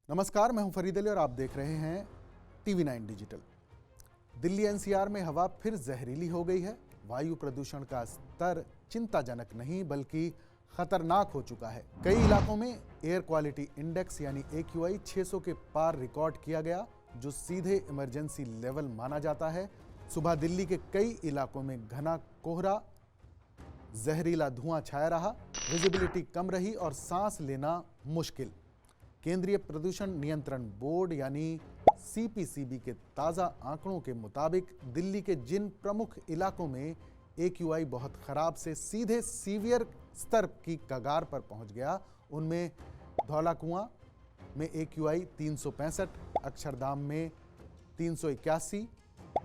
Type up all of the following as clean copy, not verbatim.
नमस्कार, मैं हूं फरीद अली और आप देख रहे हैं TV9 डिजिटल। दिल्ली एनसीआर में हवा फिर जहरीली हो गई है। वायु प्रदूषण का स्तर चिंताजनक नहीं बल्कि खतरनाक हो चुका है। कई इलाकों में एयर क्वालिटी इंडेक्स यानी AQI 600 के पार रिकॉर्ड किया गया, जो सीधे इमरजेंसी लेवल माना जाता है। सुबह दिल्ली के कई इलाकों में घना कोहरा, जहरीला धुआं छाया रहा, विजिबिलिटी कम रही और सांस लेना मुश्किल। केंद्रीय प्रदूषण नियंत्रण बोर्ड यानी CPCB के ताज़ा आंकड़ों के मुताबिक दिल्ली के जिन प्रमुख इलाकों में AQI बहुत खराब से सीधे सीवियर स्तर की कगार पर पहुंच गया, उनमें धौला कुआं में AQI 365, अक्षरधाम में 381,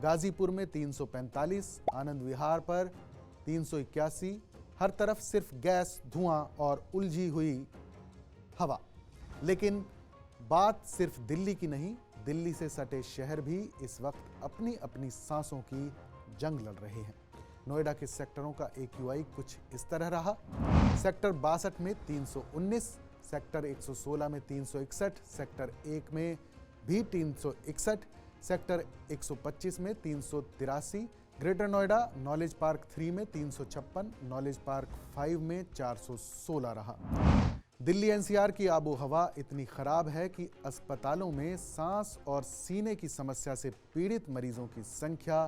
गाजीपुर में 345, आनंद विहार पर 381। हर तरफ सिर्फ गैस, धुआं और उलझी हुई हवा। लेकिन बात सिर्फ दिल्ली की नहीं, दिल्ली से सटे शहर भी इस वक्त अपनी अपनी सांसों की जंग लड़ रहे हैं। नोएडा के सेक्टरों का AQI कुछ इस तरह रहा। सेक्टर 62 में 319, सेक्टर 116 में 361, सेक्टर 1 में भी 361, सेक्टर 125 में 383, ग्रेटर नोएडा नॉलेज पार्क 3 में 356, नॉलेज पार्क 5 में 416 रहा। दिल्ली एनसीआर की आबो हवा इतनी खराब है कि अस्पतालों में सांस और सीने की समस्या से पीड़ित मरीजों की संख्या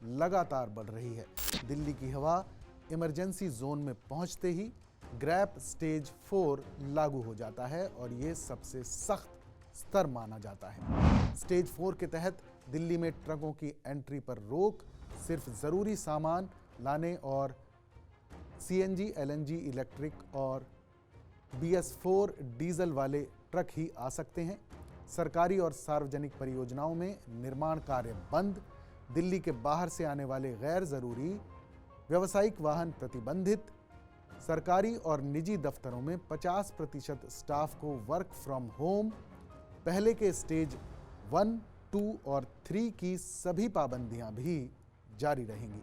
लगातार बढ़ रही है। दिल्ली की हवा इमरजेंसी जोन में पहुंचते ही ग्रैप स्टेज 4 लागू हो जाता है और ये सबसे सख्त स्तर माना जाता है। स्टेज 4 के तहत दिल्ली में ट्रकों की एंट्री पर रोक, सिर्फ ज़रूरी सामान लाने और CNG, LNG, इलेक्ट्रिक और BS4 डीजल वाले ट्रक ही आ सकते हैं। सरकारी और सार्वजनिक परियोजनाओं में निर्माण कार्य बंद। दिल्ली के बाहर से आने वाले गैर ज़रूरी व्यावसायिक वाहन प्रतिबंधित। सरकारी और निजी दफ्तरों में 50% स्टाफ को वर्क फ्रॉम होम। पहले के स्टेज 1, 2 और 3 की सभी पाबंदियां भी जारी रहेंगी।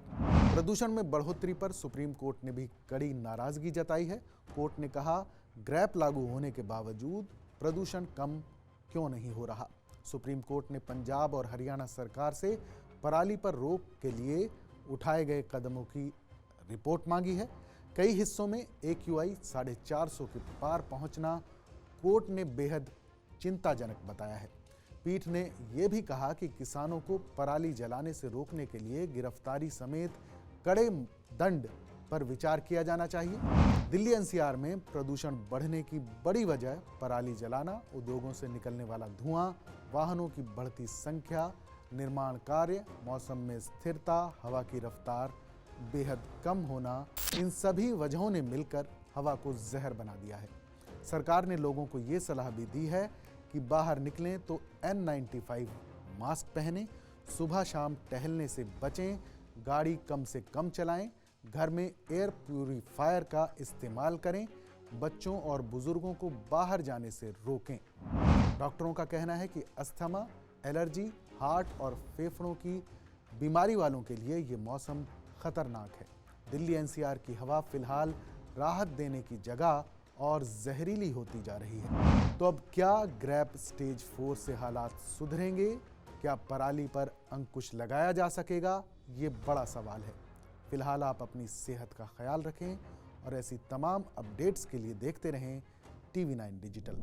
प्रदूषण में बढ़ोतरी पर सुप्रीम कोर्ट ने भी कड़ी नाराजगी जताई है। कोर्ट ने कहा, ग्रैप लागू होने के बावजूद प्रदूषण कम क्यों नहीं हो रहा। सुप्रीम कोर्ट ने पंजाब और हरियाणा सरकार से पराली पर रोक के लिए उठाए गए कदमों की रिपोर्ट मांगी है। कई हिस्सों में AQI 450 के पार पहुंचना कोर्ट ने बेहद चिंताजनक बताया है। पीठ ने यह भी कहा कि किसानों को पराली जलाने से रोकने के लिए गिरफ्तारी समेत कड़े दंड पर विचार किया जाना चाहिए। दिल्ली एनसीआर में प्रदूषण बढ़ने की बड़ी वजह पराली जलाना, उद्योगों से निकलने वाला धुआं, वाहनों की बढ़ती संख्या, निर्माण कार्य, मौसम में स्थिरता, हवा की रफ्तार बेहद कम होना, इन सभी वजहों ने मिलकर हवा को जहर बना दिया है। सरकार ने लोगों को ये सलाह भी दी है कि बाहर निकलें तो N95 मास्क पहनें, सुबह शाम टहलने से बचें, गाड़ी कम से कम चलाएं, घर में एयर प्यूरीफायर का इस्तेमाल करें, बच्चों और बुजुर्गों को बाहर जाने से रोकें। डॉक्टरों का कहना है कि अस्थमा, एलर्जी, हार्ट और फेफड़ों की बीमारी वालों के लिए ये मौसम खतरनाक है। दिल्ली एनसीआर की हवा फिलहाल राहत देने की जगह और जहरीली होती जा रही है। तो अब क्या ग्रैप स्टेज 4 से हालात सुधरेंगे? क्या पराली पर अंकुश लगाया जा सकेगा? ये बड़ा सवाल है। फिलहाल आप अपनी सेहत का ख्याल रखें और ऐसी तमाम अपडेट्स के लिए देखते रहें TV9 डिजिटल।